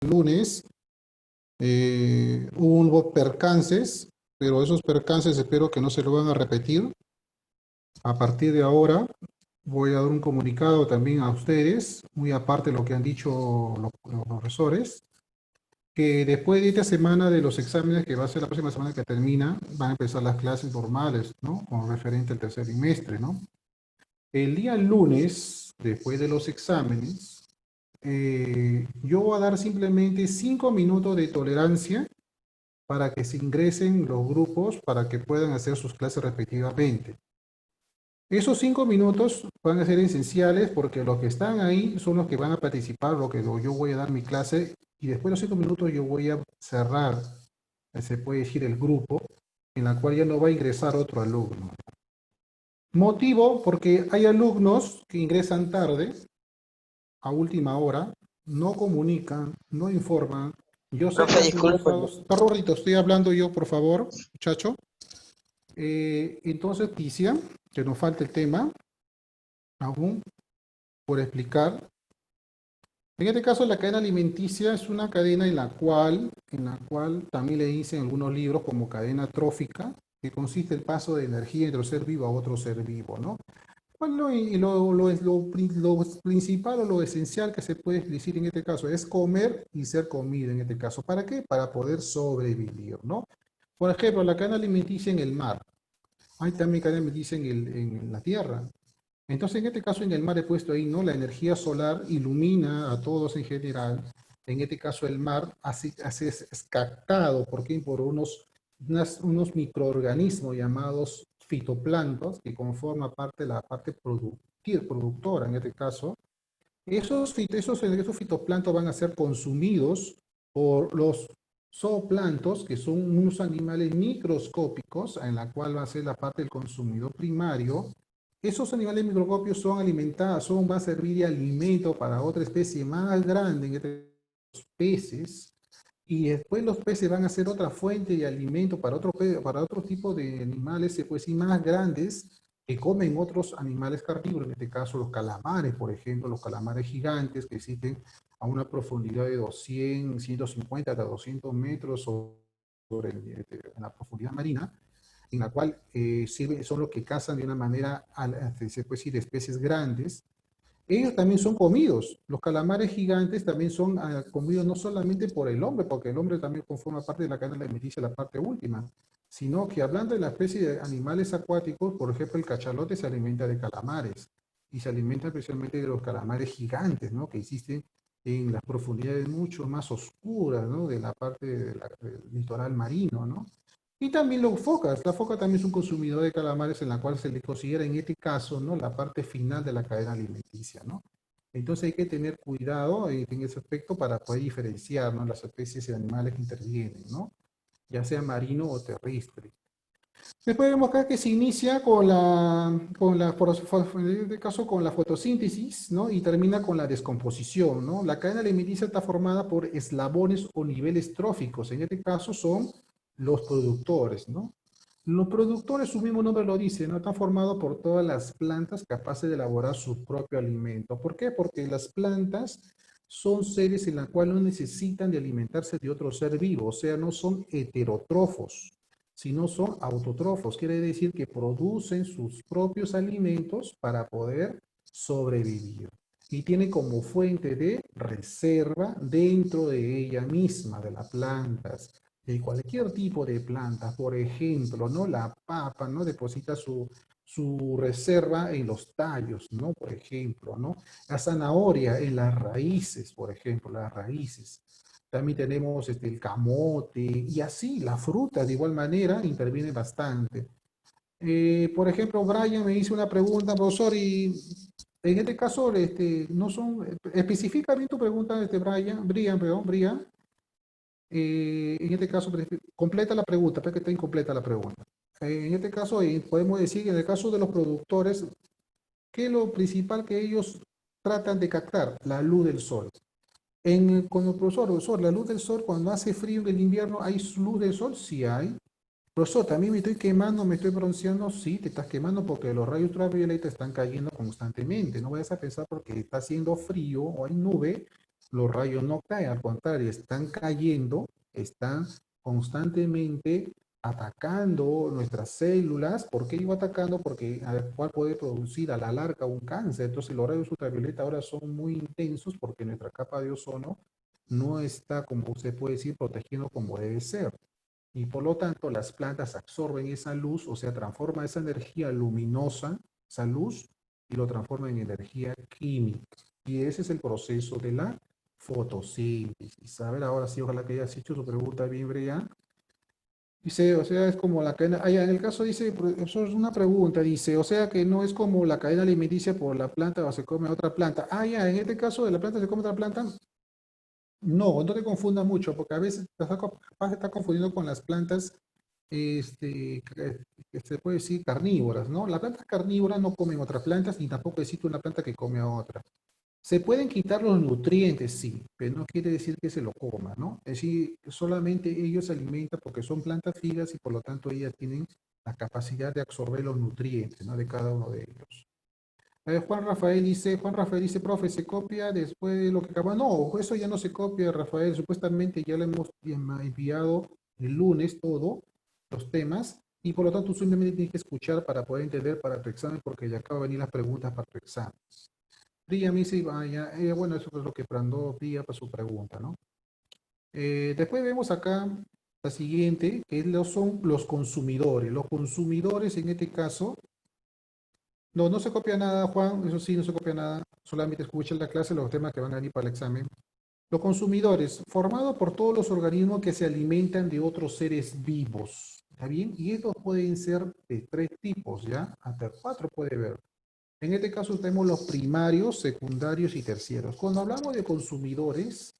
lunes hubo percances, pero esos percances espero que no se lo van a repetir. A partir de ahora voy a dar un comunicado también a ustedes, muy aparte de lo que han dicho los profesores, que después de esta semana de los exámenes, que va a ser la próxima semana que termina, van a empezar las clases normales, ¿no? Con referente al tercer trimestre, ¿no? El día lunes, después de los exámenes, yo voy a dar simplemente 5 minutos de tolerancia para que se ingresen los grupos para que puedan hacer sus clases respectivamente. Esos 5 minutos van a ser esenciales porque los que están ahí son los que van a participar, yo voy a dar mi clase y después de los 5 minutos yo voy a cerrar, se puede decir, el grupo en la cual ya no va a ingresar otro alumno. Motivo porque hay alumnos que ingresan tarde, a última hora, no comunican, no informan. Yo sé que Profe, han disculpe. ingresado. Perrorrito, estoy hablando yo, por favor, muchacho. Entonces, Ticia, que nos falta el tema aún por explicar. En este caso, la cadena alimenticia es una cadena en la cual también le dicen algunos libros como cadena trófica, que consiste en el paso de energía entre un ser vivo a otro ser vivo, ¿no? Bueno, y lo principal o lo esencial que se puede decir en este caso es comer y ser comido en este caso. ¿Para qué? Para poder sobrevivir, ¿no? Por ejemplo, la cadena alimenticia en el mar. Hay también cadena alimenticia en la tierra. Entonces, en este caso, en el mar he puesto ahí, ¿no? La energía solar ilumina a todos en general. En este caso, el mar es captado, ¿por qué? Por unos microorganismos llamados fitoplanctos, que conforman parte de la parte productora, en este caso. Esos fitoplanctos van a ser consumidos por los zooplanctos, que son unos animales microscópicos, en la cual va a ser la parte del consumidor primario. Esos animales microscópicos son alimentados, va a servir de alimento para otra especie más grande, en este caso, los peces, y después los peces van a ser otra fuente de alimento para otro tipo de animales, se puede decir, más grandes, que comen otros animales carnívoros, en este caso los calamares, por ejemplo, los calamares gigantes que existen a una profundidad de 200, 150 hasta 200 metros en la profundidad marina, en la cual son los que cazan de una manera, se puede decir, especies grandes. Ellos también son comidos. Los calamares gigantes también son comidos no solamente por el hombre, porque el hombre también conforma parte de la cadena alimenticia, la parte última, sino que hablando de la especie de animales acuáticos, por ejemplo, el cachalote se alimenta de calamares y se alimenta especialmente de los calamares gigantes, ¿no? Que existen en las profundidades mucho más oscuras, ¿no? De la parte del litoral marino, ¿no? Y también los focas. La foca también es un consumidor de calamares en la cual se le considera en este caso, ¿no? La parte final de la cadena alimenticia, ¿no? Entonces hay que tener cuidado en ese aspecto para poder diferenciar, ¿no? Las especies de animales que intervienen, ¿no? Ya sea marino o terrestre. Después vemos acá que se inicia en este caso con la fotosíntesis, ¿no? Y termina con la descomposición, ¿no? La cadena alimenticia está formada por eslabones o niveles tróficos. En este caso son los productores, ¿no? Los productores, su mismo nombre lo dice, ¿no? Están formados por todas las plantas capaces de elaborar su propio alimento. ¿Por qué? Porque las plantas son seres en los cuales no necesitan de alimentarse de otro ser vivo, o sea, no son heterótrofos, sino son autótrofos. Quiere decir que producen sus propios alimentos para poder sobrevivir. Y tiene como fuente de reserva dentro de ella misma, de las plantas, de cualquier tipo de planta. Por ejemplo, ¿no? La papa, ¿no? Deposita su reserva en los tallos, ¿no? Por ejemplo, ¿no? La zanahoria en las raíces, por ejemplo, las raíces. También tenemos el camote y así, la fruta de igual manera interviene bastante. Por ejemplo, Brian me hizo una pregunta, profesor, y en este caso, no son, especifica bien tu pregunta, Brian, en este caso, completa la pregunta, porque está incompleta la pregunta. En este caso, podemos decir que en el caso de los productores, ¿qué es lo principal que ellos tratan de captar? La luz del sol. Con el profesor, la luz del sol, cuando hace frío en el invierno, ¿hay luz del sol? Sí hay. Profesor, también me estoy quemando, me estoy bronceando. Sí, te estás quemando porque los rayos ultravioleta están cayendo constantemente. No vayas a pensar porque está haciendo frío o hay nube los rayos no caen, al contrario, están cayendo, están constantemente atacando nuestras células. ¿Por qué digo atacando? Porque al cual puede producir a la larga un cáncer. Entonces los rayos ultravioleta ahora son muy intensos porque nuestra capa de ozono no está, como usted puede decir, protegiendo como debe ser. Y por lo tanto las plantas absorben esa luz, o sea, transforma esa energía luminosa, esa luz, y lo transforma en energía química. Y ese es el proceso de la fotosíntesis. A ver, ahora sí, ojalá que hayas hecho su pregunta bien, Brea. Dice, o sea, es como la cadena, en el caso dice, eso es una pregunta, dice, o sea que no es como la cadena alimenticia por la planta o se come otra planta. En este caso de la planta se come otra planta. No, no te confundas mucho, porque a veces capaz te está confundiendo con las plantas, que se puede decir carnívoras, ¿no? Las plantas carnívoras no comen otras plantas, ni tampoco existe una planta que come a otra. Se pueden quitar los nutrientes, sí, pero no quiere decir que se lo coma, ¿no? Es decir, solamente ellos se alimentan porque son plantas fijas y por lo tanto ellas tienen la capacidad de absorber los nutrientes, ¿no? De cada uno de ellos. Juan Rafael dice, profe, ¿se copia después de lo que acaba? No, eso ya no se copia, Rafael. Supuestamente ya le hemos enviado el lunes todo, los temas, y por lo tanto tú simplemente tienes que escuchar para poder entender para tu examen, porque ya acaba de venir las preguntas para tu examen. Priya me dice, vaya, bueno, eso es lo que mandó Priya para su pregunta, ¿no? Después vemos acá la siguiente, que son los consumidores. Los consumidores en este caso, no, no se copia nada, Juan, eso sí, no se copia nada. Solamente escucha la clase, los temas que van a venir para el examen. Los consumidores, formados por todos los organismos que se alimentan de otros seres vivos. ¿Está bien? Y estos pueden ser de tres tipos, ¿ya? Hasta cuatro puede haber. En este caso tenemos los primarios, secundarios y terciarios. Cuando hablamos de consumidores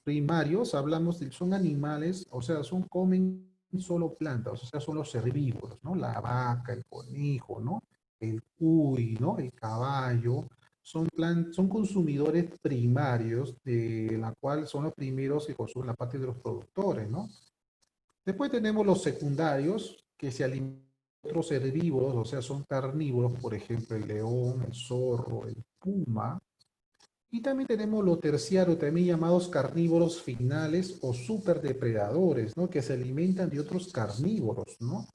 primarios, hablamos de, son animales, o sea, comen solo plantas, o sea, son los herbívoros, ¿no? La vaca, el conejo, ¿no? El cuy, ¿no? El caballo, son consumidores primarios, de la cual son los primeros que consumen la parte de los productores, ¿no? Después tenemos los secundarios, que se alimentan de otros herbívoros, o sea, son carnívoros, por ejemplo, el león, el zorro, el puma. Y también tenemos los terciarios, también llamados carnívoros finales o superdepredadores, ¿no? Que se alimentan de otros carnívoros, ¿no?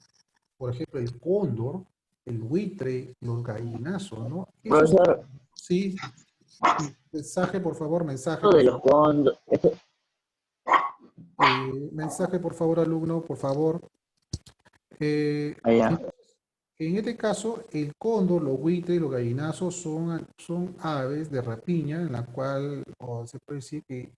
Por ejemplo, el cóndor, el buitre, los gallinazos, ¿no? Esos, Profesor, sí, mensaje, por favor, mensaje, esto por de los favor. fondos, Mensaje, por favor, alumno, por favor. allá, Entonces, en este caso, el cóndor, los buitres y los gallinazos son aves de rapiña en la cual, o se puede decir que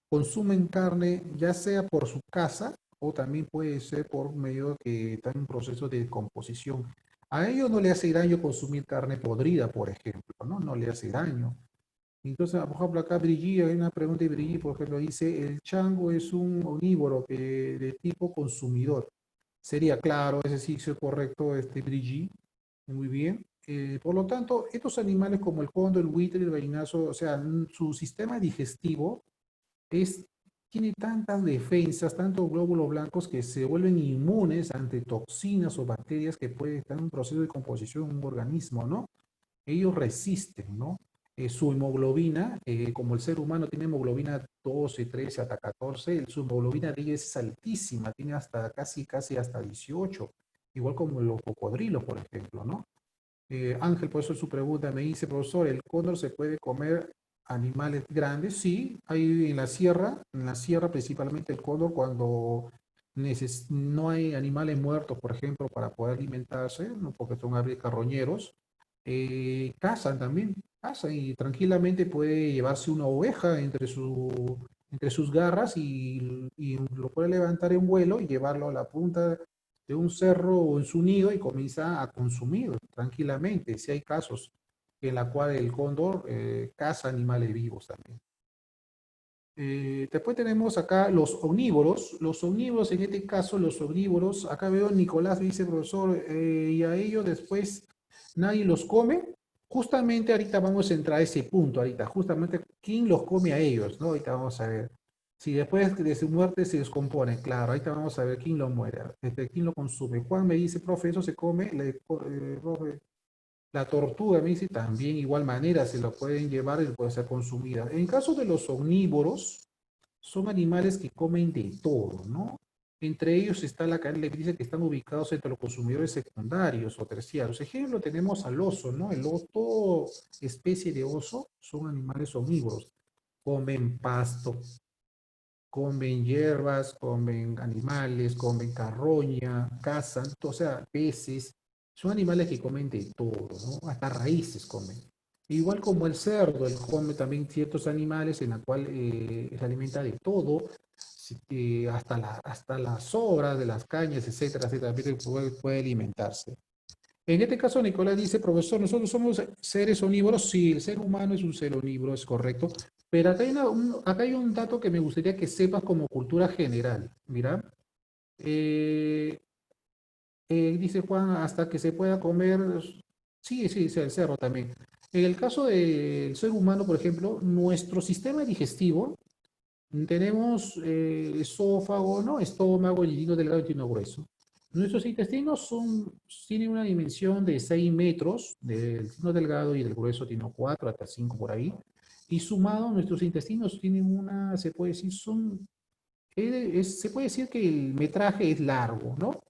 consumen carne ya sea por su caza o también puede ser por medio que están en proceso de descomposición. A ellos no le hace daño consumir carne podrida, por ejemplo, ¿no? No le hace daño. Entonces, por ejemplo, acá Brigitte, hay una pregunta de Brigitte, por ejemplo, dice, el chango es un omnívoro de tipo consumidor. Sería claro, ese sí es correcto, Brigitte, muy bien. Por lo tanto, estos animales como el cóndor, el buitre, el gallinazo, o sea, su sistema digestivo es, tiene tantas defensas, tantos glóbulos blancos que se vuelven inmunes ante toxinas o bacterias que pueden estar en un proceso de composición en un organismo, ¿no? Ellos resisten, ¿no? Su hemoglobina, como el ser humano tiene hemoglobina 12, 13, hasta 14, su hemoglobina de ellos es altísima, tiene hasta casi hasta 18, igual como los cocodrilos, por ejemplo, ¿no? Ángel, por eso su pregunta me dice, profesor, ¿el cóndor se puede comer animales grandes? Sí, hay en la sierra principalmente el cóndor cuando no hay animales muertos, por ejemplo, para poder alimentarse, ¿no? Porque son aves carroñeros, cazan también, cazan y tranquilamente puede llevarse una oveja entre sus garras y lo puede levantar en vuelo y llevarlo a la punta de un cerro o en su nido y comienza a consumir tranquilamente. Si hay casos en la cual el cóndor caza animales vivos también. Después tenemos acá los omnívoros. Los omnívoros, en este caso, los omnívoros, acá veo Nicolás dice, profesor, y a ellos después nadie los come. Justamente ahorita vamos a entrar a ese punto, ahorita, justamente, ¿quién los come a ellos? ¿No? Ahorita vamos a ver. Si después de su muerte se descompone, claro, ahorita vamos a ver quién lo muere, quién lo consume. Juan me dice, profe, eso se come, profe, La tortuga, me dice, también igual manera se lo pueden llevar y puede ser consumida. En caso de los omnívoros, son animales que comen de todo, ¿no? Entre ellos está la cadena alimenticia que están ubicados entre los consumidores secundarios o terciarios. Ejemplo, tenemos al oso, ¿no? El oso, toda especie de oso son animales omnívoros. Comen pasto, comen hierbas, comen animales, comen carroña, cazan, o sea, peces. Son animales que comen de todo, ¿no? Hasta raíces comen. Igual como el cerdo, él come también ciertos animales en la cual se alimenta de todo, hasta las sobras de las cañas, etcétera, etcétera, también puede alimentarse. En este caso, Nicolás dice, profesor, nosotros somos seres omnívoros. Sí, el ser humano es un ser omnívoro, es correcto. Pero acá hay un dato que me gustaría que sepas como cultura general. Mira, eh, dice Juan, hasta que se pueda comer, sí, sí, sí, el cerro también. En el caso del ser humano, por ejemplo, nuestro sistema digestivo, tenemos esófago, ¿no? Estómago, el intestino delgado y el intestino grueso. Nuestros intestinos tienen una dimensión de 6 metros, del intestino delgado y del grueso tiene 4 hasta 5 por ahí. Y sumado, nuestros intestinos tienen se puede decir, se puede decir que el metraje es largo, ¿no?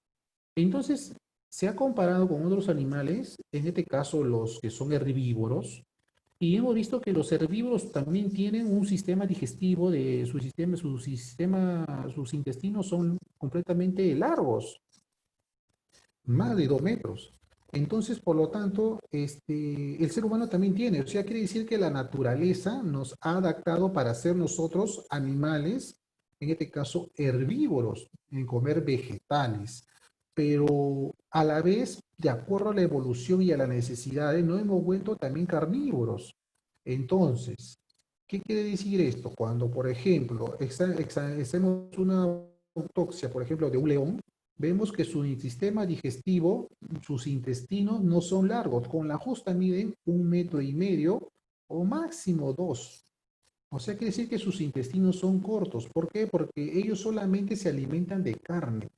Entonces, se ha comparado con otros animales, en este caso los que son herbívoros, y hemos visto que los herbívoros también tienen un sistema digestivo de sus intestinos son completamente largos, más de 2 metros. Entonces, por lo tanto, el ser humano también tiene, o sea, quiere decir que la naturaleza nos ha adaptado para ser nosotros animales, en este caso herbívoros, en comer vegetales, pero a la vez, de acuerdo a la evolución y a las necesidades, nos hemos vuelto también carnívoros. Entonces, ¿qué quiere decir esto? Cuando, por ejemplo, hacemos una autopsia, por ejemplo, de un león, vemos que su sistema digestivo, sus intestinos no son largos, con la justa miden 1,5 metros o máximo 2. O sea, quiere decir que sus intestinos son cortos. ¿Por qué? Porque ellos solamente se alimentan de carne.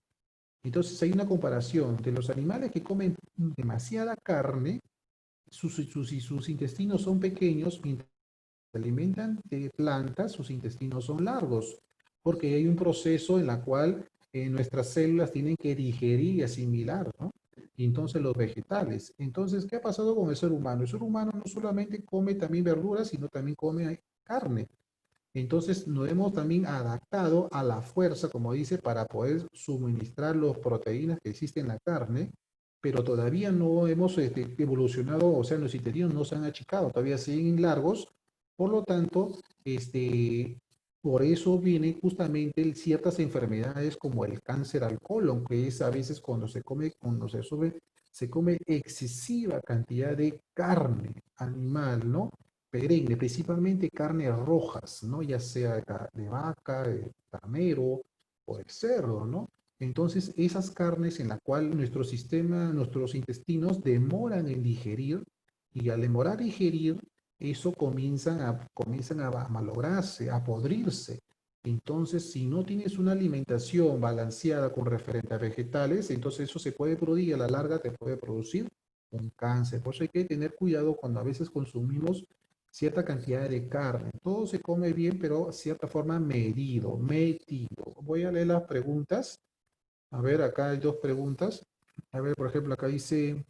Entonces hay una comparación de los animales que comen demasiada carne, sus intestinos son pequeños, mientras se alimentan de plantas, sus intestinos son largos, porque hay un proceso en la cual nuestras células tienen que digerir y asimilar, ¿no? Y entonces los vegetales. Entonces, ¿qué ha pasado con el ser humano? El ser humano no solamente come también verduras, sino también come carne. Entonces nos hemos también adaptado a la fuerza, como dice, para poder suministrar las proteínas que existen en la carne, pero todavía no hemos evolucionado, o sea, los intestinos no se han achicado, todavía siguen largos, por lo tanto, por eso vienen justamente ciertas enfermedades como el cáncer al colon, que es a veces se come excesiva cantidad de carne animal, ¿no? Perenne, principalmente carnes rojas, ¿no? Ya sea de vaca, de carnero o de cerdo, ¿no? Entonces, esas carnes en la cual nuestro sistema, nuestros intestinos demoran en digerir y al demorar digerir, eso comienzan a malograrse, a podrirse. Entonces, si no tienes una alimentación balanceada con referente a vegetales, entonces eso se puede producir y a la larga te puede producir un cáncer. Por eso hay que tener cuidado cuando a veces consumimos cierta cantidad de carne. Todo se come bien, pero cierta forma medido. Voy a leer las preguntas. A ver, acá hay dos preguntas. A ver, por ejemplo, acá dice,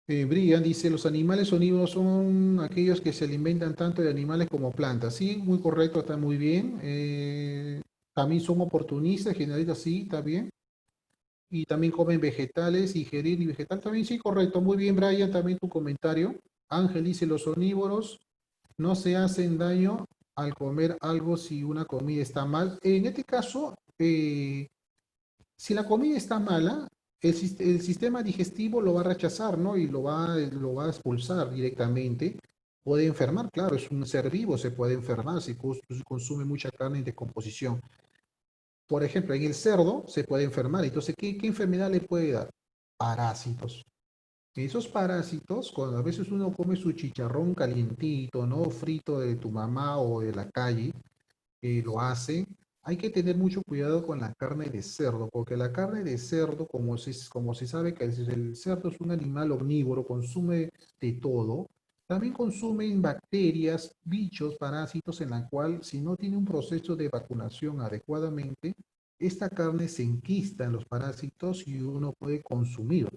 Brian dice, los animales omnívoros son aquellos que se alimentan tanto de animales como plantas. Sí, muy correcto, está muy bien. También son oportunistas, generalistas, sí, está bien. Y también comen vegetales, ingerir y vegetal también, sí, correcto. Muy bien, Brian, también tu comentario. Ángel dice, los omnívoros no se hacen daño al comer algo si una comida está mal. En este caso, si la comida está mala, el sistema digestivo lo va a rechazar, ¿no? Y lo va a expulsar directamente. Puede enfermar, claro, es un ser vivo, se puede enfermar si consume mucha carne en descomposición. Por ejemplo, en el cerdo se puede enfermar. Entonces, ¿qué enfermedad le puede dar? Parásitos. Esos parásitos, cuando a veces uno come su chicharrón calientito, ¿no? Frito de tu mamá o de la calle, lo hace, hay que tener mucho cuidado con la carne de cerdo, porque la carne de cerdo, como se sabe que el cerdo es un animal omnívoro, consume de todo, también consumen bacterias, bichos, parásitos, en la cual si no tiene un proceso de vacunación adecuadamente, esta carne se enquista en los parásitos y uno puede consumir.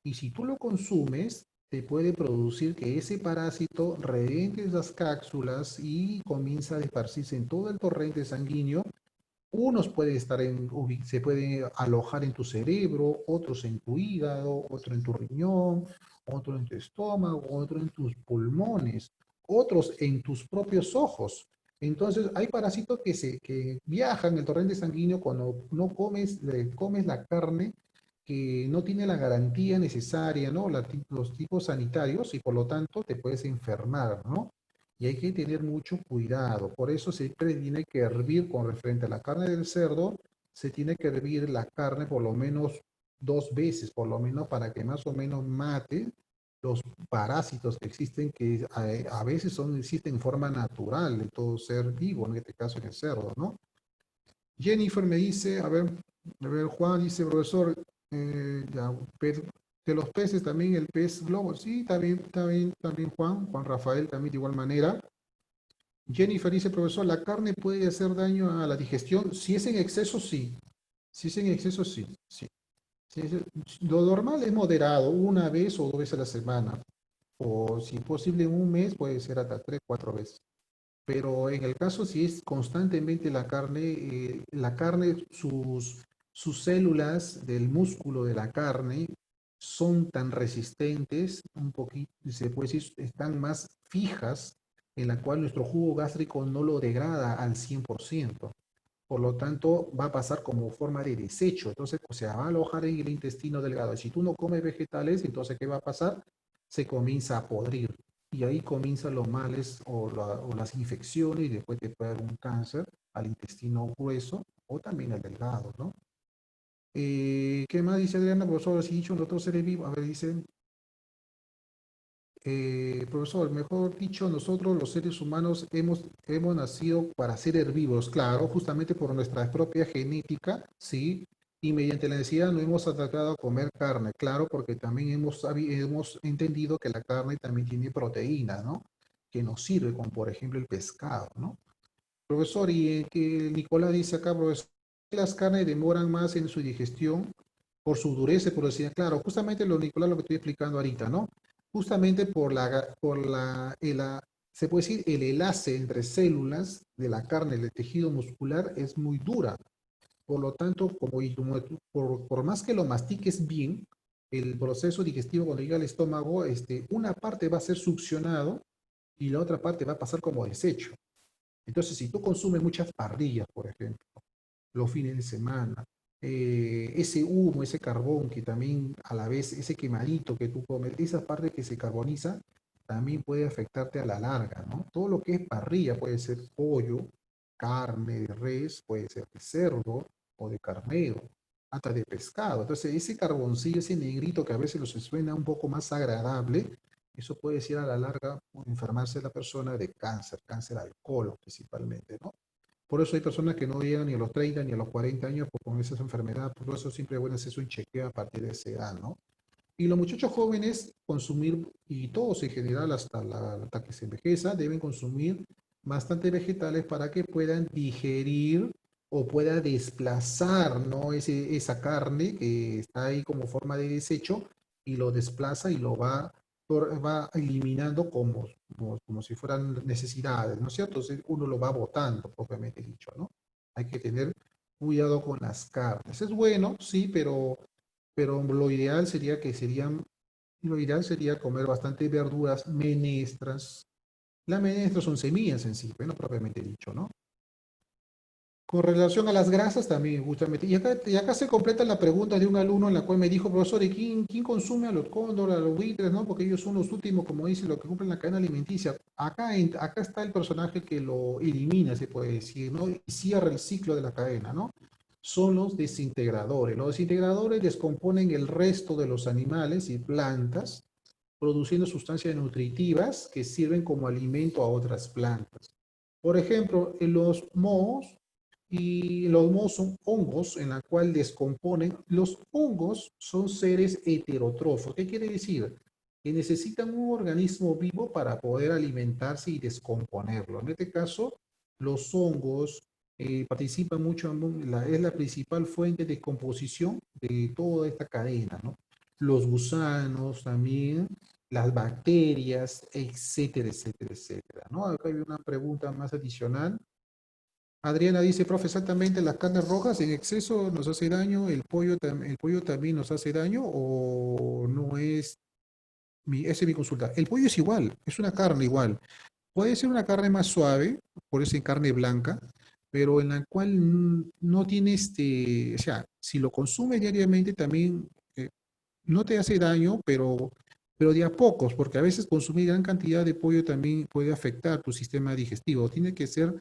Y si tú lo consumes, te puede producir que ese parásito reviente esas cápsulas y comienza a esparcirse en todo el torrente sanguíneo. Unos pueden se pueden alojar en tu cerebro, otros en tu hígado, otro en tu riñón, otro en tu estómago, otro en tus pulmones, otros en tus propios ojos. Entonces, hay parásitos que viajan en el torrente sanguíneo cuando no comes la carne que no tiene la garantía necesaria, ¿no? Los tipos sanitarios y por lo tanto te puedes enfermar, ¿no? Y hay que tener mucho cuidado. Por eso siempre tiene que hervir con referente a la carne del cerdo, se tiene que hervir la carne por lo menos 2 veces, por lo menos para que más o menos mate los parásitos que existen, que a veces existen en forma natural de todo ser vivo, en este caso en el cerdo, ¿no? Jennifer me dice, a ver, Juan dice, profesor, ya, de los peces también el pez globo, sí, también Juan Rafael también de igual manera. Jennifer dice, profesor, ¿la carne puede hacer daño a la digestión? Si es en exceso, sí. Si es en exceso, sí. Sí. Lo normal es moderado, 1 vez o 2 veces a la semana. O si es posible en un mes, puede ser hasta 3, 4 veces. Pero en el caso si es constantemente la carne, sus células del músculo de la carne son tan resistentes, un poquito, se puede decir, están más fijas, en la cual nuestro jugo gástrico no lo degrada al 100%. Por lo tanto, va a pasar como forma de desecho. Entonces, se va a alojar en el intestino delgado. Si tú no comes vegetales, entonces, ¿qué va a pasar? Se comienza a podrir. Y ahí comienzan los males o las infecciones y después te puede dar un cáncer al intestino grueso o también al delgado, ¿no? ¿Qué más dice Adriana? Profesor, si dicho, los otros seres vivos, a ver, dice, profesor, mejor dicho, nosotros los seres humanos hemos nacido para ser herbívoros, claro, justamente por nuestra propia genética, ¿sí? Y mediante la necesidad no hemos atacado a comer carne, claro, porque también hemos entendido que la carne también tiene proteína, ¿no? Que nos sirve, como por ejemplo el pescado, ¿no? Profesor, y que Nicolás dice acá, profesor, las carnes demoran más en su digestión por su dureza, por decir, claro, justamente Nicolás, lo que estoy explicando ahorita, ¿no? Justamente se puede decir, el enlace entre células de la carne, del tejido muscular, es muy dura. Por lo tanto, por más que lo mastiques bien, el proceso digestivo cuando llega al estómago, una parte va a ser succionado y la otra parte va a pasar como desecho. Entonces, si tú consumes muchas parrillas, por ejemplo, los fines de semana, ese humo, ese carbón que también a la vez, ese quemadito que tú comes, esa parte que se carboniza, también puede afectarte a la larga, ¿no? Todo lo que es parrilla puede ser pollo, carne de res, puede ser de cerdo o de carnero, hasta de pescado. Entonces, ese carboncillo, ese negrito que a veces los suena un poco más agradable, eso puede decir a la larga enfermarse la persona de cáncer, cáncer al colon principalmente, ¿no? Por eso hay personas que no llegan ni a los 30 ni a los 40 años con esas enfermedades, por eso siempre es bueno hacerse un chequeo a partir de esa edad, ¿no? Y los muchachos jóvenes consumir, y todos en general hasta que se envejeza, deben consumir bastante vegetales para que puedan digerir o pueda desplazar, ¿no? Esa carne que está ahí como forma de desecho y lo desplaza y lo va eliminando como si fueran necesidades, ¿no es cierto? Entonces uno lo va botando, propiamente dicho, ¿no? Hay que tener cuidado con las carnes. Es bueno, sí, pero lo ideal sería comer bastante verduras, menestras. Las menestras son semillas en sí, bueno, propiamente dicho, ¿no? Con relación a las grasas también, justamente. Y acá se completa la pregunta de un alumno en la cual me dijo, profesor, ¿y quién consume a los cóndores, a los buitres, no? Porque ellos son los últimos, como dice, los que cumplen la cadena alimenticia. Acá está el personaje que lo elimina, se puede decir, ¿no? Y cierra el ciclo de la cadena, ¿no? Son los desintegradores. Los desintegradores descomponen el resto de los animales y plantas, produciendo sustancias nutritivas que sirven como alimento a otras plantas. Por ejemplo, en los mohos, Y los mohos son hongos en la cual descomponen. Los hongos son seres heterotrofos. ¿Qué quiere decir? Que necesitan un organismo vivo para poder alimentarse y descomponerlo. En este caso, los hongos participan mucho, es la principal fuente de composición de toda esta cadena, ¿no? Los gusanos también, las bacterias, etcétera, etcétera, etcétera, ¿no? Acá hay una pregunta más adicional. Adriana dice, profe, exactamente, las carnes rojas en exceso nos hace daño, el pollo también nos hace daño o no es esa es mi consulta. El pollo es igual, es una carne igual. Puede ser una carne más suave, por eso en carne blanca, pero en la cual no tiene o sea, si lo consumes diariamente también no te hace daño, pero de a pocos, porque a veces consumir gran cantidad de pollo también puede afectar tu sistema digestivo. Tiene que ser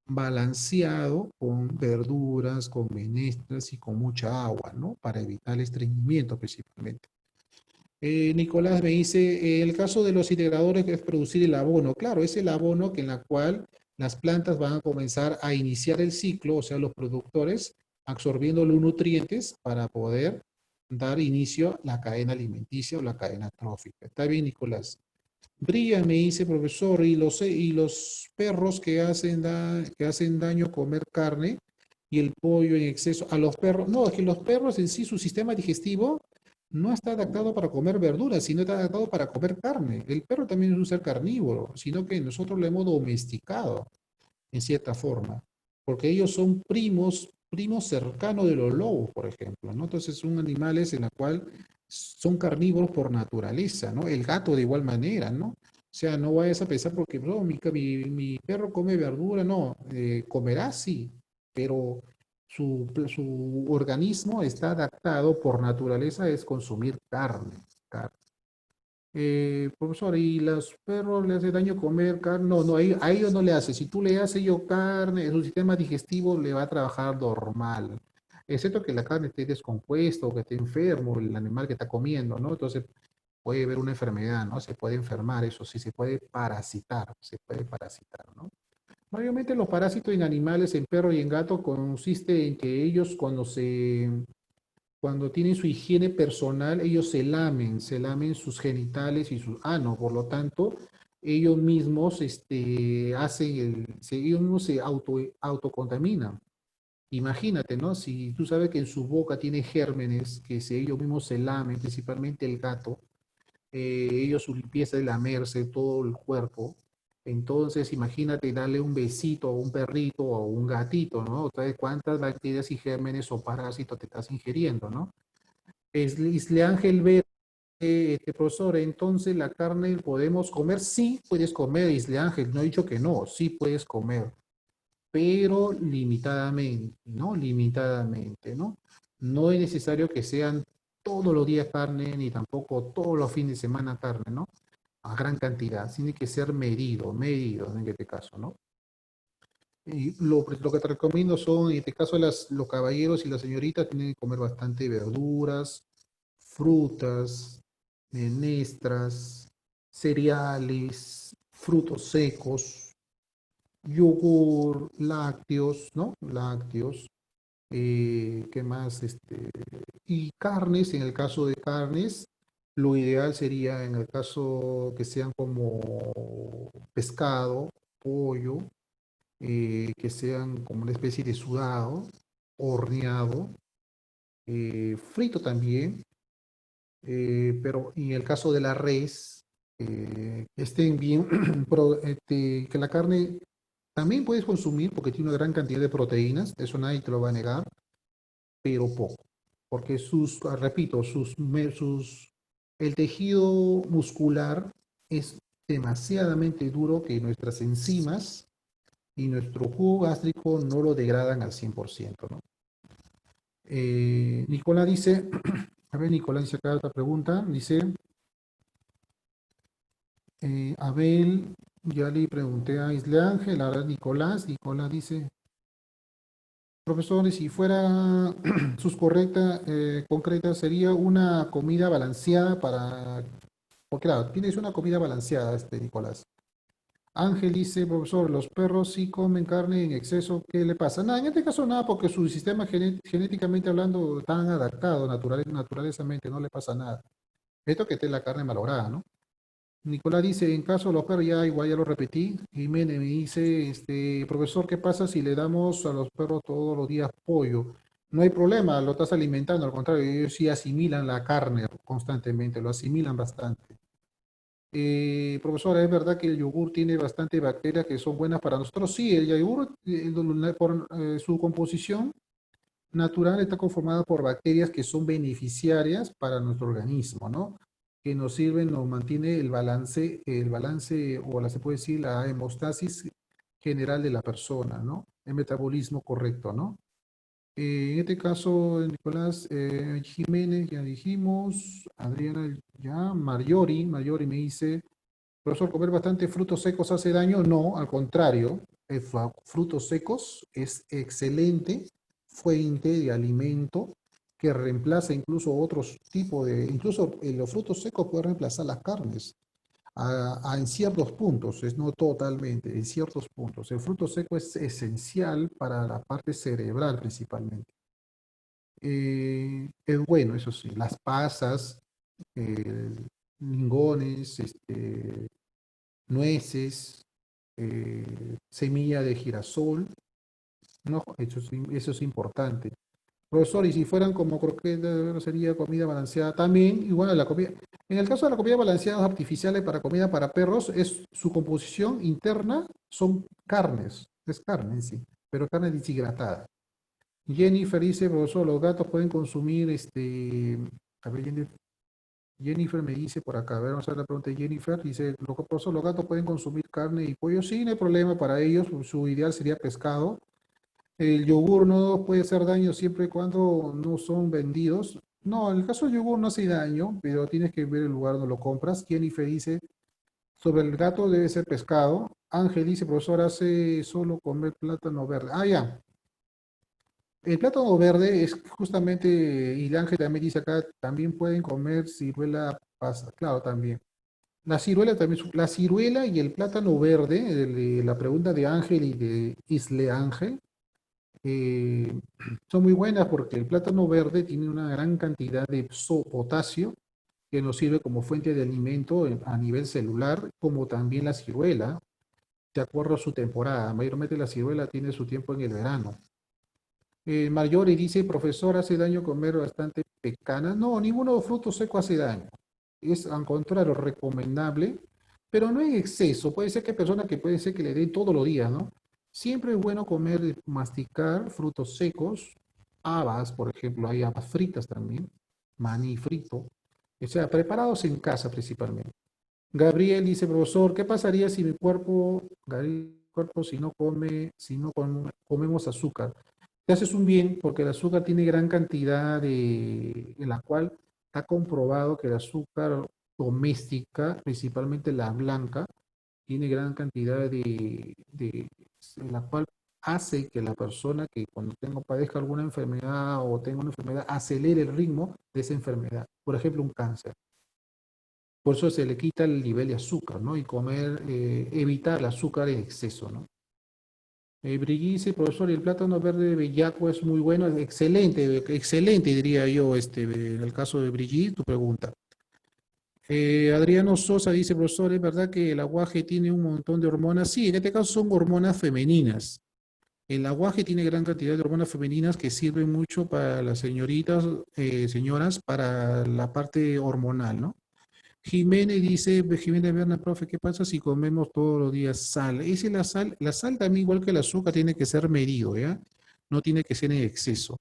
balanceado con verduras, con menestras y con mucha agua, ¿no? Para evitar el estreñimiento principalmente. Nicolás me dice, el caso de los integradores es producir el abono. Claro, es el abono que en la cual las plantas van a comenzar a iniciar el ciclo, o sea, los productores absorbiendo los nutrientes para poder dar inicio a la cadena alimenticia o la cadena trófica. Está bien, Nicolás. Brilla me dice, profesor, y los perros que hacen daño comer carne y el pollo en exceso, a los perros, no, es que los perros en sí, su sistema digestivo no está adaptado para comer verduras, sino está adaptado para comer carne. El perro también es un ser carnívoro, sino que nosotros lo hemos domesticado en cierta forma, porque ellos son primos cercanos de los lobos, por ejemplo, ¿no? Entonces son animales en la cual son carnívoros por naturaleza, ¿no? El gato de igual manera, ¿no? O sea, no vayas a pensar porque, no, mi perro come verdura, no, comerá sí, pero su organismo está adaptado por naturaleza es consumir carne. Profesor, ¿y los perros le hace daño comer carne? No, no, a ellos no le hace. Si tú le haces yo carne, su sistema digestivo le va a trabajar normal. Excepto que la carne esté descompuesta o que esté enfermo, el animal que está comiendo, ¿no? Entonces puede haber una enfermedad, ¿no? Se puede enfermar, eso sí, se puede parasitar, ¿no? Mayormente los parásitos en animales, en perro y en gato, consiste en que ellos cuando tienen su higiene personal, ellos se lamen sus genitales y sus ano, por lo tanto, ellos mismos ellos mismos se autocontaminan. Imagínate, ¿no? Si tú sabes que en su boca tiene gérmenes, que si ellos mismos se lamen, principalmente el gato, ellos su limpieza de lamerse todo el cuerpo. Entonces, imagínate darle un besito a un perrito o a un gatito, ¿no? Entonces, ¿cuántas bacterias y gérmenes o parásitos te estás ingiriendo, ¿no? Isle Ángel Verde, profesor, entonces la carne podemos comer, sí puedes comer, Isle Ángel, no he dicho que no, sí puedes comer, pero limitadamente, ¿no? Limitadamente, ¿no? No es necesario que sean todos los días carne, ni tampoco todos los fines de semana carne, ¿no? A gran cantidad, tiene que ser medido en este caso, ¿no? Y lo que te recomiendo son, en este caso, los caballeros y las señoritas tienen que comer bastante verduras, frutas, menestras, cereales, frutos secos, yogur, lácteos, ¿no? Lácteos, ¿qué más? Y carnes, en el caso de carnes, lo ideal sería en el caso que sean como pescado, pollo, que sean como una especie de sudado, horneado, frito también, pero en el caso de la res, estén bien, que la carne también puedes consumir porque tiene una gran cantidad de proteínas, eso nadie te lo va a negar, pero poco, porque repito, el tejido muscular es demasiadamente duro que nuestras enzimas y nuestro jugo gástrico no lo degradan al 100%, ¿no? Nicolás dice, a ver, Nicolás dice acá otra pregunta, dice, Abel, ya le pregunté a Isle Ángel, ahora Nicolás dice, profesor, si fuera sus concretas, sería una comida balanceada para, porque claro, tienes una comida balanceada, Nicolás. Ángel dice, profesor, los perros sí comen carne en exceso, ¿qué le pasa? Nada, en este caso nada, porque su sistema genéticamente hablando están adaptados naturalezamente, no le pasa nada. Esto que esté la carne malograda, ¿no? Nicolás dice, en caso de los perros, ya igual ya lo repetí. Jiménez me dice, profesor, ¿qué pasa si le damos a los perros todos los días pollo? No hay problema, lo estás alimentando, al contrario, ellos sí asimilan la carne constantemente, lo asimilan bastante. Profesora, ¿es verdad que el yogur tiene bastante bacterias que son buenas para nosotros? Sí, el yogur, por su composición natural está conformada por bacterias que son beneficiarias para nuestro organismo, ¿no? Que nos sirven, nos mantiene el balance, o la se puede decir, la hemostasis general de la persona, ¿no? El metabolismo correcto, ¿no? En este caso, Nicolás Jiménez, ya dijimos, Adriana, ya, Mariori me dice, profesor, ¿comer bastante frutos secos hace daño? No, al contrario, frutos secos es excelente fuente de alimento que reemplaza incluso otros tipos incluso los frutos secos pueden reemplazar las carnes en ciertos puntos, es no totalmente, en ciertos puntos. El fruto seco es esencial para la parte cerebral principalmente. Es bueno, eso sí, las pasas, eh, lingones, nueces, semilla de girasol, ¿no? Eso es importante. Profesor, y si fueran como croquetas, sería comida balanceada también, igual a la comida. En el caso de la comida balanceada artificiales para comida para perros, es su composición interna son carnes, es carne en sí, pero carne deshidratada. Jennifer dice, profesor, los gatos pueden consumir a ver, Jennifer me dice por acá, a ver, vamos a ver la pregunta de Jennifer, dice, profesor, los gatos pueden consumir carne y pollo, sí, no hay problema para ellos, su ideal sería pescado. El yogur no puede hacer daño siempre y cuando no son vendidos. No, en el caso del yogur no hace daño, pero tienes que ver el lugar donde lo compras. Jennifer dice, sobre el gato debe ser pescado. Ángel dice, profesor, hace solo comer plátano verde. Ah, ya. El plátano verde es justamente, y Ángel también dice acá, también pueden comer ciruela pasa. Claro, también. La ciruela también, la ciruela y el plátano verde, la pregunta de Ángel y de Isle Ángel, eh, son muy buenas porque el plátano verde tiene una gran cantidad de potasio que nos sirve como fuente de alimento a nivel celular, como también la ciruela, de acuerdo a su temporada. Mayormente la ciruela tiene su tiempo en el verano. Marjorie dice, profesor, ¿hace daño comer bastante pecana? No, ninguno fruto seco hace daño. Es al contrario recomendable, pero no en exceso. Puede ser que hay personas que puede ser que le den todos los días, ¿no? Siempre es bueno comer, masticar frutos secos, habas, por ejemplo, hay habas fritas también, maní frito, o sea, preparados en casa principalmente. Gabriel dice, profesor, ¿qué pasaría si mi cuerpo, Gabriel, cuerpo si no come, si no comemos azúcar? Te haces un bien porque el azúcar tiene gran cantidad en la cual está comprobado que el azúcar doméstica, principalmente la blanca, tiene gran cantidad en la cual hace que la persona que cuando padezca alguna enfermedad o tenga una enfermedad acelere el ritmo de esa enfermedad. Por ejemplo, un cáncer. Por eso se le quita el nivel de azúcar, ¿no? Y comer, evitar el azúcar en exceso, ¿no? Brigitte dice, profesor, el plátano verde bellaco es muy bueno, es excelente, excelente diría yo, en el caso de Brigitte, tu pregunta. Adriano Sosa dice, profesor, ¿es verdad que el aguaje tiene un montón de hormonas? Sí, en este caso son hormonas femeninas. El aguaje tiene gran cantidad de hormonas femeninas que sirven mucho para las señoritas, señoras, para la parte hormonal, ¿no? Jiménez dice, Jiménez Berna, profe, ¿qué pasa si comemos todos los días sal? Ese la sal también, igual que el azúcar, tiene que ser medido, ¿ya? No tiene que ser en exceso.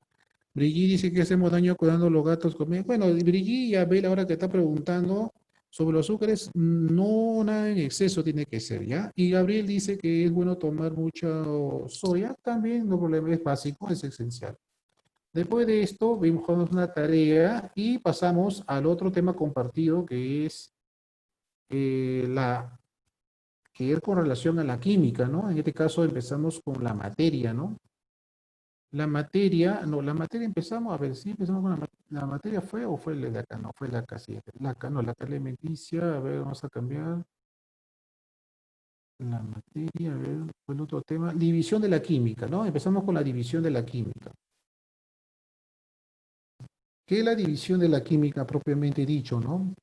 Brigitte dice que hacemos daño cuidando los gatos comer. Bueno, Brigitte y Abel ahora que está preguntando sobre los azúcares, no nada en exceso tiene que ser, ¿ya? Y Gabriel dice que es bueno tomar mucha soya, también no problema, es básico, es esencial. Después de esto, vimos una tarea y pasamos al otro tema compartido que es la que es con relación a la química, ¿no? En este caso empezamos con la materia, ¿no? La materia empezamos, a ver, sí, empezamos con la materia fue o fue la de acá, no, fue la acá, sí, la acá, no, la acá alimenticia, a ver, vamos a cambiar. La materia, a ver, fue el otro tema. División de la química, ¿no? Empezamos con la división de la química. ¿Qué es la división de la química propiamente dicho, no?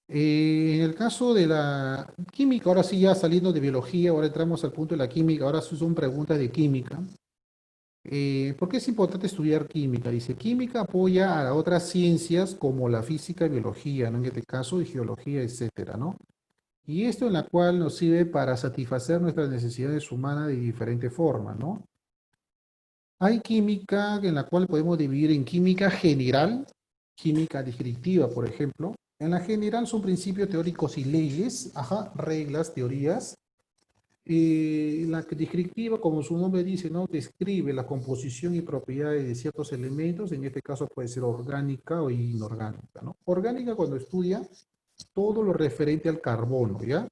En el caso de la química, ahora sí ya saliendo de biología, ahora entramos al punto de la química, ahora sí son preguntas de química. ¿Por qué es importante estudiar química? Dice, química apoya a otras ciencias como la física y biología, ¿no? En este caso, y geología, etcétera, ¿no? Y esto en la cual nos sirve para satisfacer nuestras necesidades humanas de diferente forma, ¿no? Hay química en la cual podemos dividir en química general, química descriptiva, por ejemplo. En la general son principios teóricos y leyes, ajá, reglas, teorías. La descriptiva, como su nombre dice, ¿no? Describe la composición y propiedades de ciertos elementos, en este caso puede ser orgánica o inorgánica, ¿no? Orgánica cuando estudia todo lo referente al carbono, ¿ya?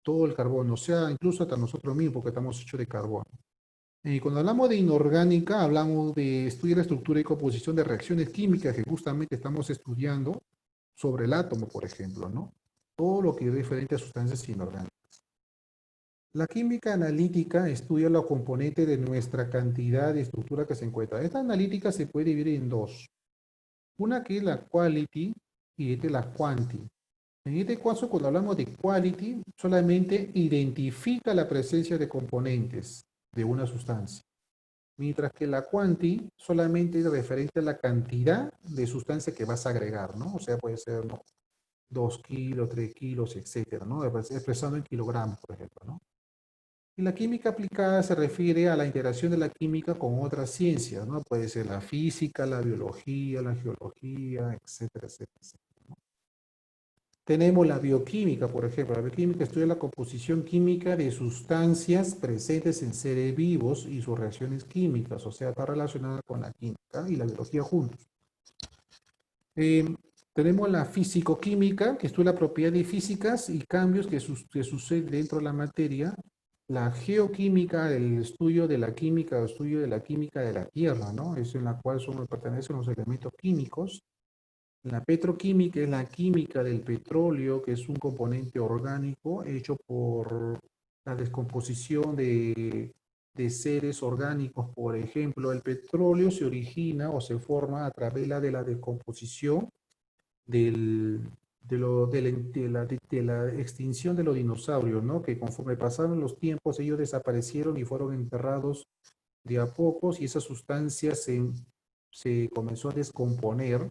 Todo el carbono, o sea, incluso hasta nosotros mismos, porque estamos hechos de carbono. Y cuando hablamos de inorgánica, hablamos de estudiar la estructura y composición de reacciones químicas que justamente estamos estudiando sobre el átomo, por ejemplo, ¿no? Todo lo que es referente a sustancias inorgánicas. La química analítica estudia los componentes de nuestra cantidad de estructura que se encuentra. Esta analítica se puede dividir en dos. Una que es la quality y esta es la quantity. En este caso, cuando hablamos de quality, solamente identifica la presencia de componentes de una sustancia. Mientras que la quanti solamente es referente a la cantidad de sustancia que vas a agregar, ¿no? O sea, puede ser, ¿no? 2 kilos, 3 kilos, etcétera, ¿no? Expresado en kilogramos, por ejemplo, ¿no? Y la química aplicada se refiere a la interacción de la química con otras ciencias, ¿no? Puede ser la física, la biología, la geología, etcétera, etcétera, etcétera, ¿no? Tenemos la bioquímica, por ejemplo. La bioquímica estudia la composición química de sustancias presentes en seres vivos y sus reacciones químicas, o sea, está relacionada con la química y la biología juntos. Eh, Tenemos la físico-química, que estudia la propiedad de físicas y cambios que suceden dentro de la materia. La geoquímica, el estudio de la química, el estudio de la química de la Tierra, ¿no? Es en la cual pertenecen los elementos químicos. La petroquímica es la química del petróleo, que es un componente orgánico hecho por la descomposición de seres orgánicos. Por ejemplo, el petróleo se origina o se forma a través de la descomposición del, de la extinción de los dinosaurios, ¿no? Que conforme pasaron los tiempos, ellos desaparecieron y fueron enterrados de a pocos y esa sustancia se comenzó a descomponer.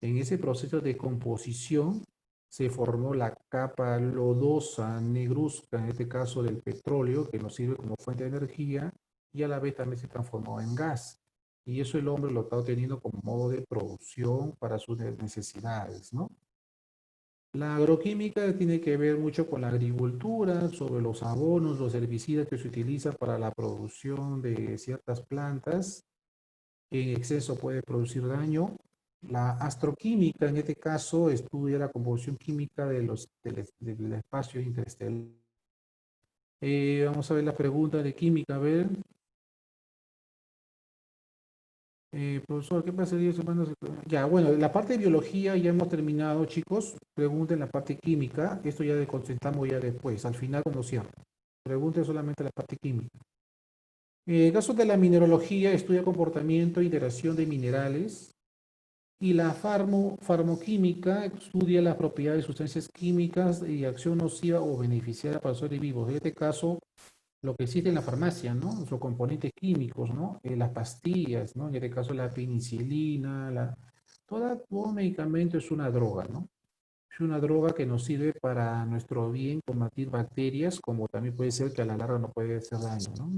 En ese proceso de composición se formó la capa lodosa, negruzca, en este caso del petróleo, que nos sirve como fuente de energía, y a la vez también se transformó en gas. Y eso el hombre lo está teniendo como modo de producción para sus necesidades, ¿no? La agroquímica tiene que ver mucho con la agricultura, sobre los abonos, los herbicidas que se utilizan para la producción de ciertas plantas. En exceso puede producir daño. La astroquímica, en este caso, estudia la composición química del espacio interestelar. Vamos a ver la pregunta de química. A ver, profesor, ¿qué pasaría si humanos... Ya, bueno, la parte de biología ya hemos terminado, chicos. Pregunten la parte química. Esto ya de concentramos ya después, al final cuando cierre. Pregunten solamente la parte química. En caso de la mineralogía, estudia comportamiento e interacción de minerales. Y la farmoquímica estudia las propiedades de sustancias químicas y acción nociva o beneficiaria para los seres vivos. En este caso, lo que existe en la farmacia, ¿no? Los componentes químicos, ¿no? Las pastillas, ¿no? En este caso, la penicilina, todo medicamento es una droga, ¿no? Es una droga que nos sirve para nuestro bien combatir bacterias, como también puede ser que a la larga nos puede hacer daño, ¿no?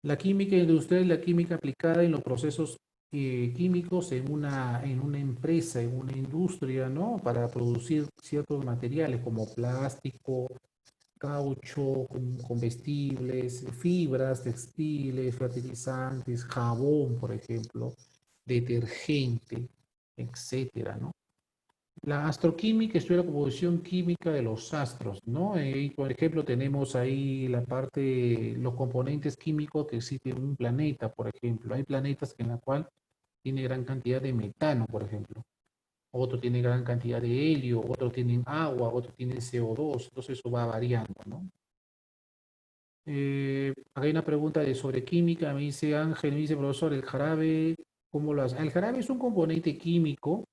La química industrial es la química aplicada en los procesos químicos en una empresa, en una industria, ¿no? Para producir ciertos materiales como plástico, caucho, comestibles, fibras, textiles, fertilizantes, jabón, por ejemplo, detergente, etcétera, ¿no? La astroquímica estudia la composición química de los astros, ¿no? Y, por ejemplo, tenemos ahí la parte, los componentes químicos que existen en un planeta, por ejemplo. Hay planetas en la cual tiene gran cantidad de metano, por ejemplo. otros tienen gran cantidad de helio, otros tienen agua, otros tienen CO2, entonces eso va variando, ¿no? Acá hay una pregunta sobre química, me dice Ángel, me dice profesor, el jarabe, ¿cómo lo hace? El jarabe es un componente químico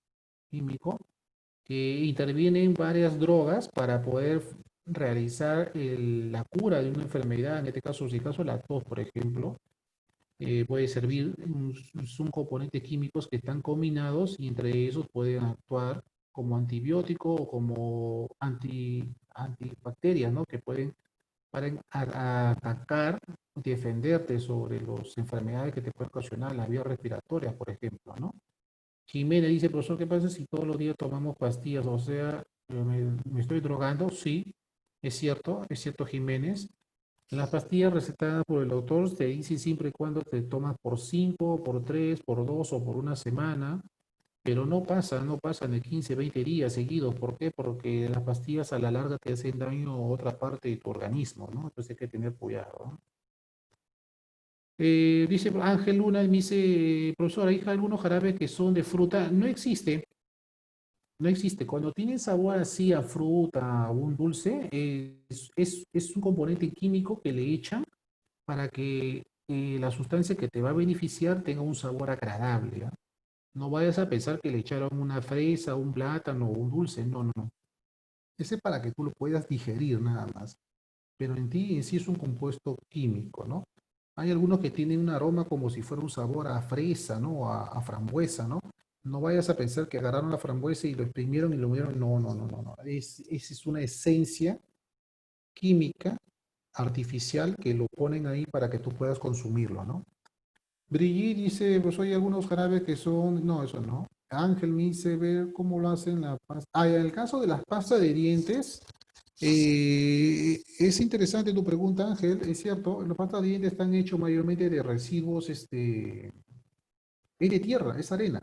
que interviene en varias drogas para poder realizar la cura de una enfermedad, en este caso, si caso la tos, por ejemplo, puede servir, son componentes químicos que están combinados y entre esos pueden actuar como antibiótico o como antibacterias, ¿no? Que pueden para atacar, defenderte sobre las enfermedades que te pueden ocasionar las vías respiratorias, por ejemplo, ¿no? Jimena dice, profesor, ¿qué pasa si todos los días tomamos pastillas? O sea, me estoy drogando, sí, es cierto, Jiménez. Las pastillas recetadas por el doctor te dice siempre y cuando te tomas por 5, por 3, por 2 o por una semana, pero no pasan de 15, 20 días seguidos. ¿Por qué? Porque las pastillas a la larga te hacen daño a otra parte de tu organismo, ¿no? Entonces hay que tener cuidado, ¿no? Dice Ángel Luna, me dice, profesor, ¿hay algunos jarabes que son de fruta? No existe, no existe. Cuando tienen sabor así a fruta o un dulce, es un componente químico que le echan para que la sustancia que te va a beneficiar tenga un sabor agradable, ¿ya? No vayas a pensar que le echaron una fresa, un plátano o un dulce. No, no, no. Ese es para que tú lo puedas digerir nada más. Pero en sí es un compuesto químico, ¿no? Hay algunos que tienen un aroma como si fuera un sabor a fresa, ¿no? A frambuesa, ¿no? No vayas a pensar que agarraron la frambuesa y lo exprimieron y lo movieron. No, no, no, no, no. Esa es una esencia química artificial que lo ponen ahí para que tú puedas consumirlo, ¿no? Brigitte dice, pues hay algunos jarabes que son, no, eso no. Ángel me dice, ver cómo lo hacen la pasta. Ah, en el caso de las pastas de dientes, es interesante tu pregunta, Ángel, es cierto, las pastas de dientes están hechos mayormente de residuos, es de tierra, es arena.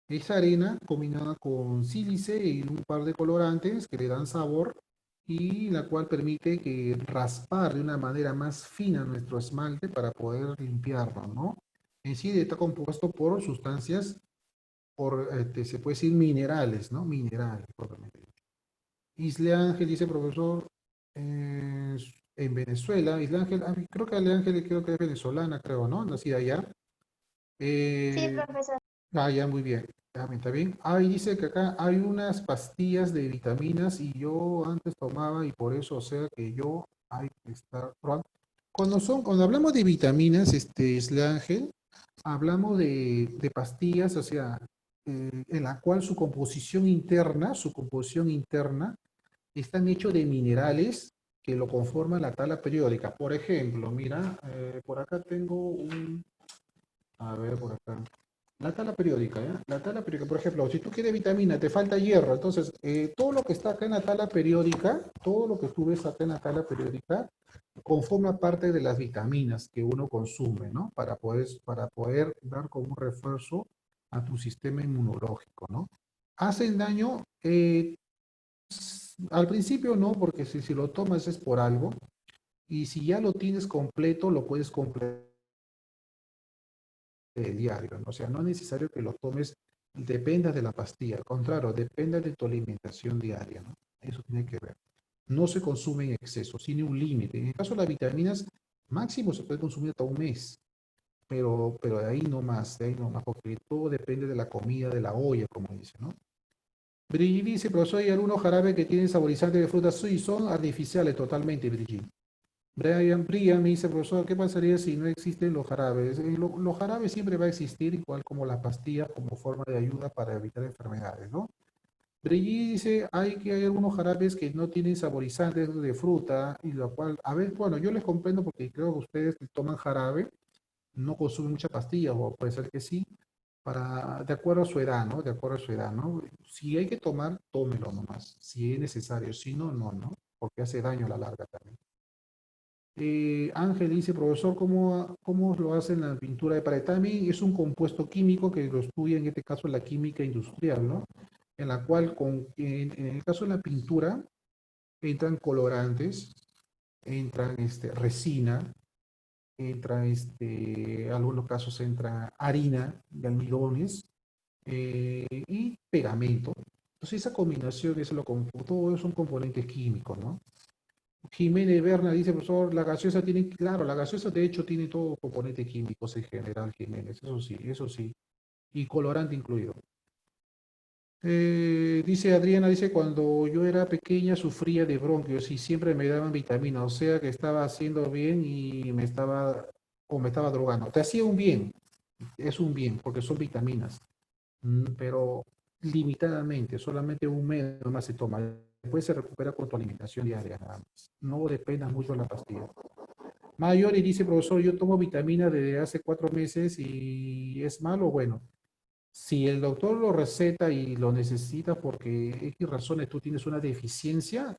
Es arena combinada con sílice y un par de colorantes que le dan sabor y la cual permite que raspar de una manera más fina nuestro esmalte para poder limpiarlo, ¿no? En sí está compuesto por sustancias, se puede decir minerales, ¿no? Minerales, propiamente dicho. Isle Ángel dice, profesor, eh, en Venezuela, Isle Ángel, creo que Isle Ángel creo que es venezolana, creo, ¿no? Nacida allá. Sí, Eh, profesor. ya, muy bien. Ya, está bien. Ahí dice que acá hay unas pastillas de vitaminas y yo antes tomaba y por eso, o sea que yo hay que estar probando. Cuando hablamos de vitaminas, Isla Ángel, hablamos de pastillas, o sea, en la cual su composición interna, están hechos de minerales que lo conforman la tabla periódica. Por ejemplo, mira, por acá tengo a ver, por acá. La tabla periódica, ¿ya? La tabla periódica, por ejemplo, si tú quieres vitamina, te falta hierro, entonces todo lo que está acá en la tabla periódica, todo lo que tú ves acá en la tabla periódica, conforma parte de las vitaminas que uno consume, ¿no? Para poder dar como un refuerzo a tu sistema inmunológico, ¿no? ¿Hacen daño? Al principio no, porque si lo tomas es por algo, y si ya lo tienes completo, lo puedes completar diario, ¿no? O sea, no es necesario que lo tomes, dependa de la pastilla, al contrario, depende de tu alimentación diaria, ¿no? Eso tiene que ver. No se consume en exceso, tiene un límite. En el caso de las vitaminas, máximo se puede consumir hasta un mes, pero de ahí no más, porque todo depende de la comida, de la olla, como dice, ¿no? Brigitte dice, profesor, hay algunos jarabes que tienen saborizantes de frutas, sí, son artificiales totalmente, Brigitte. Brian me dice, profesor, ¿qué pasaría si no existen los jarabes? Los jarabes siempre va a existir, igual como las pastillas, como forma de ayuda para evitar enfermedades, ¿no? Brigitte dice, hay algunos jarabes que no tienen saborizantes de fruta, y lo cual, a ver, bueno, yo les comprendo porque creo que ustedes que toman jarabe, no consumen muchas pastillas, o puede ser que sí, de acuerdo a su edad, ¿no? De acuerdo a su edad, ¿no? Si hay que tomar, tómelo nomás, si es necesario, si no, no, ¿no? Porque hace daño a la larga también. Ángel dice, profesor, ¿cómo lo hacen la pintura de pared? También es un compuesto químico que lo estudia, en este caso, la química industrial, ¿no? En la cual, en el caso de la pintura, entran colorantes, entran resina, entra, en algunos casos entra harina de almidones, y pegamento. Entonces esa combinación es todo son componentes químicos, ¿no? Jiménez Berna dice, profesor, la gaseosa tiene, claro, la gaseosa de hecho tiene todos componentes químicos en general, Jiménez, eso sí, y colorante incluido. Dice Adriana, dice, cuando yo era pequeña sufría de bronquios y siempre me daban vitamina, o sea que estaba haciendo bien y me estaba drogando. Te hacía un bien, es un bien, porque son vitaminas, pero limitadamente, solamente un mes más se toma. Después se recupera con tu alimentación diaria, nada más. No dependas mucho de la pastilla. Mayor y dice, profesor, yo tomo vitamina desde hace 4 meses y es malo. Bueno, si el doctor lo receta y lo necesita porque X razones tú tienes una deficiencia,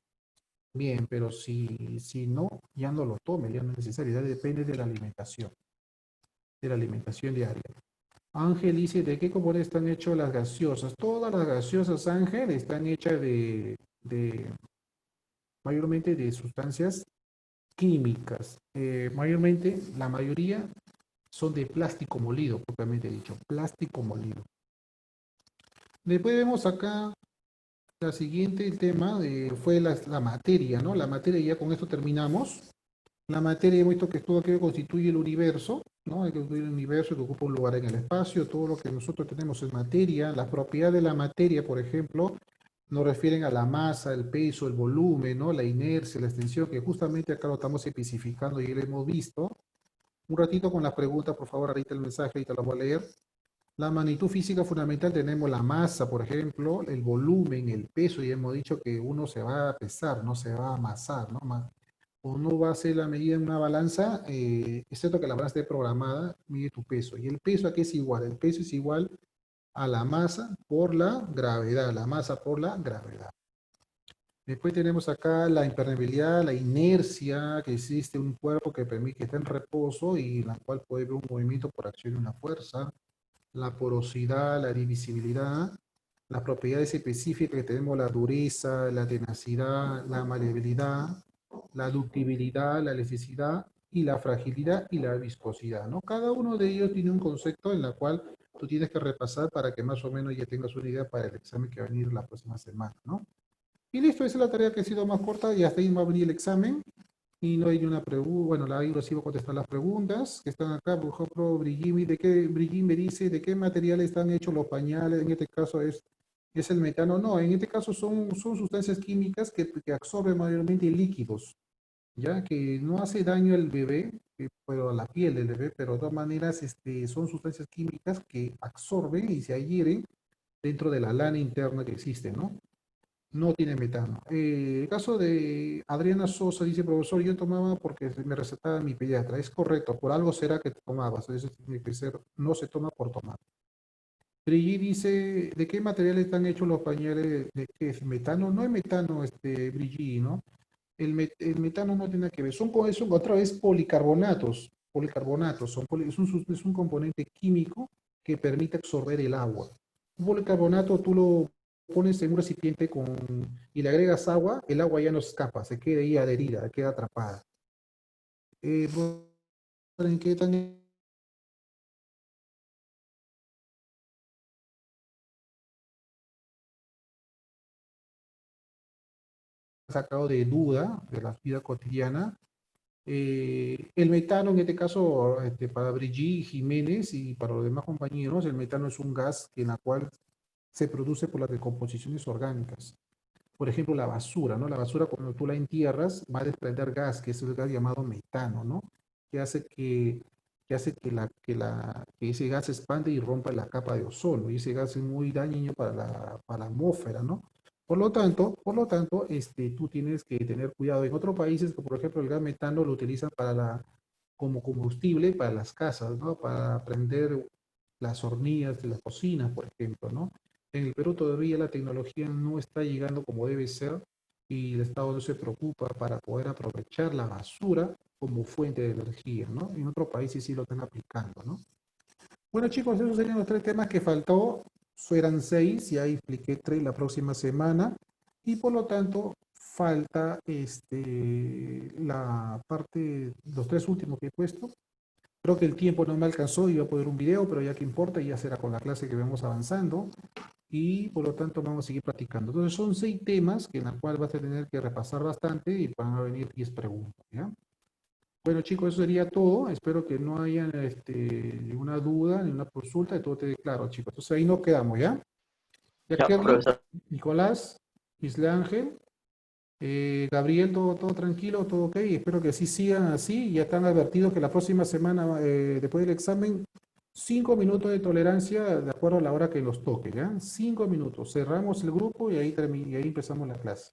bien, pero si no, ya no lo tome, ya no es necesario, ya depende de la alimentación diaria. Ángel dice, ¿de qué componentes están hechas las gaseosas? Todas las gaseosas, Ángel, están hechas mayormente de sustancias químicas. Mayormente, la mayoría son de plástico molido, propiamente dicho, plástico molido. Después vemos acá la siguiente, el tema fue la materia, ¿no? La materia, ya con esto terminamos. La materia, hemos visto que todo aquello constituye el universo, ¿no? Hay que construir el universo que ocupa un lugar en el espacio, todo lo que nosotros tenemos es materia. Las propiedades de la materia, por ejemplo, nos refieren a la masa, el peso, el volumen, ¿no? La inercia, la extensión, que justamente acá lo estamos especificando y lo hemos visto. Un ratito con las preguntas, por favor, ahorita el mensaje, ahorita lo voy a leer. La magnitud física fundamental tenemos la masa, por ejemplo, el volumen, el peso, y hemos dicho que uno se va a pesar, no se va a amasar, ¿no? Uno va a hacer la medida en una balanza, excepto que la balanza esté programada, mide tu peso. ¿Y el peso a qué es igual? El peso es igual a la masa por la gravedad, la masa por la gravedad. Después tenemos acá la impermeabilidad, la inercia, que existe un cuerpo que permite que esté en reposo y en la cual puede haber un movimiento por acción de una fuerza, la porosidad, la divisibilidad, las propiedades específicas que tenemos, la dureza, la tenacidad, la maleabilidad, la ductibilidad, la elasticidad y la fragilidad y la viscosidad, ¿no? Cada uno de ellos tiene un concepto en el cual tú tienes que repasar para que más o menos ya tengas una idea para el examen que va a venir la próxima semana, ¿no? Y listo, esa es la tarea que ha sido más corta y hasta ahí va a venir el examen. Y no hay una pregunta, bueno, ahí recibo contestar las preguntas que están acá. Por ejemplo, Brigitte me dice de qué material están hechos los pañales, en este caso es el metano. No, en este caso son sustancias químicas que absorben mayormente líquidos, ya que no hace daño al bebé, pero a la piel del bebé, pero de todas maneras son sustancias químicas que absorben y se adhieren dentro de la lana interna que existe, ¿no? No tiene metano. El caso de Adriana Sosa dice, profesor, yo tomaba porque me recetaba mi pediatra. Es correcto, por algo será que tomabas. Eso tiene que ser, no se toma por tomar. Brigitte dice, ¿de qué material están hechos los pañales? ¿De qué es metano? No es metano, Brigitte, ¿no? El metano no tiene nada que ver. Son otra vez policarbonatos. Policarbonatos. Es un componente químico que permite absorber el agua. Un policarbonato tú lo pones en un recipiente y le agregas agua, el agua ya no escapa, se queda ahí adherida, queda atrapada. ¿En qué tan sacado de duda de la vida cotidiana? El metano, en este caso, para Brigitte Jiménez y para los demás compañeros, el metano es un gas en la cual se produce por las decomposiciones orgánicas. Por ejemplo, la basura, ¿no? La basura cuando tú la entierras va a desprender gas, que es el gas llamado metano, ¿no? Que hace que ese gas se expande y rompa la capa de ozono. Y ese gas es muy dañino para la atmósfera, ¿no? Por lo tanto, tú tienes que tener cuidado. En otros países, como por ejemplo el gas metano, lo utilizan como combustible para las casas, ¿no? Para prender las hornillas de las cocinas, por ejemplo, ¿no? En el Perú todavía la tecnología no está llegando como debe ser y el Estado no se preocupa para poder aprovechar la basura como fuente de energía, ¿no? En otros países sí lo están aplicando, ¿no? Bueno, chicos, esos serían los tres temas que faltó. Eran seis, ya expliqué tres la próxima semana y por lo tanto falta la parte, los tres últimos que he puesto, Creo que el tiempo no me alcanzó, iba a poner un video, pero ya que importa, ya será con la clase que vamos avanzando. Y por lo tanto vamos a seguir practicando. Entonces son 6 temas que en la cual vas a tener que repasar bastante y van a venir 10 preguntas, ¿ya? Bueno chicos, eso sería todo. Espero que no haya ninguna duda, ni una consulta, y todo te claro, chicos. Entonces ahí nos quedamos, ¿ya? Ya, Ya, Kerly, profesor. Nicolás, Isle Ángel, Gabriel, todo tranquilo, todo ok. Espero que así sigan así. Ya están advertidos que la próxima semana, después del examen, 5 minutos de tolerancia de acuerdo a la hora que nos toque, ¿ya? 5 minutos. Cerramos el grupo y ahí empezamos la clase.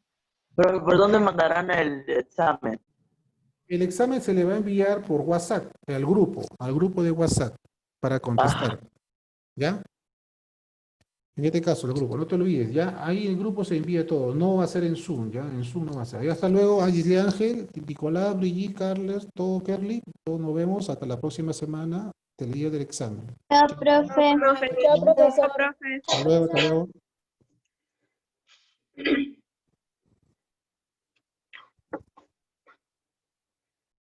Pero, ¿por dónde mandarán el examen? El examen se le va a enviar por WhatsApp, al grupo de WhatsApp, para contestar, ¿ya? En este caso, el grupo, no te olvides, ¿ya? Ahí el grupo se envía todo, no va a ser en Zoom, ¿ya? En Zoom no va a ser. Y hasta luego, Gisle Ángel, Nicolás, Brigitte, Carles, todo Kerly, todos nos vemos hasta la próxima semana del día del examen. Chao, profe. Profe, Chao, profesor. profe. Hasta luego, hasta luego.